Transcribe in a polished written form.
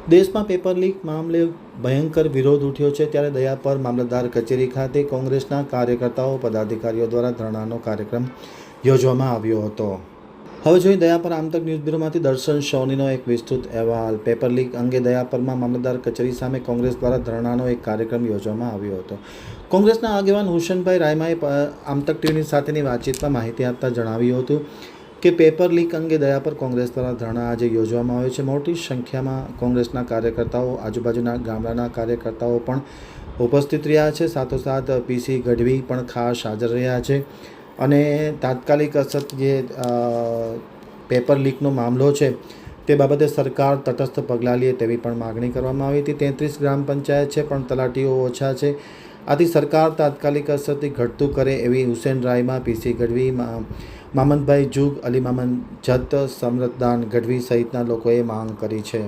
દેશમાં paper leak મામલે ભયંકર વિરોધ ઉઠ્યો છે, ત્યારે દયાપર મામલતદાર કચેરી ખાતે કોંગ્રેસના કાર્યકર્તાઓ પદાધિકારીઓ દ્વારા ધરણાનો કાર્યક્રમ યોજવામાં આવ્યો હતો. હવે જોઈએ દયાપર આમતક ન્યૂઝ બ્યુરોમાંથી દર્શન સોનીનો એક વિસ્તૃત અહેવાલ. પેપર લીક અંગે દયાપરમાં મામલતદાર કચેરી સામે કોંગ્રેસ દ્વારા ધરણાનો એક કાર્યક્રમ યોજવામાં આવ્યો હતો. કોંગ્રેસના આગેવાન હુસેનભાઈ રાયમાએ આમતક ટીવીની સાથેની વાતચીતમાં માહિતી આપતા જણાવ્યું હતું કે પેપર લીક અંગે દયાપર કોંગ્રેસ દ્વારા ધરણા આજે યોજવામાં આવ્યો છે. મોટી સંખ્યામાં કોંગ્રેસના કાર્યકર્તાઓ, આજુબાજુના ગામડાના કાર્યકર્તાઓ પણ ઉપસ્થિત રહ્યા છે. સાથોસાથ પીસી ગઢવી પણ ખાસ હાજર રહ્યા છે અને તાત્કાલિક અસર જે પેપર લીકનો મામલો છે તે બાબતે સરકાર તટસ્થ પગલાં લે તેવી પણ માગણી કરવામાં આવી હતી. 33 ગ્રામ પંચાયત છે પણ તલાટીઓ ઓછા છે, આથી સરકાર તાત્કાલિક અસરથી ઘટતું કરે એવી હુસેન રાયમા, પીસી ગઢવી, મામદભાઈ જુગ, અલી મામદ જત, સમરતદાન ગઢવી સહિતના લોકોએ માંગ કરી છે.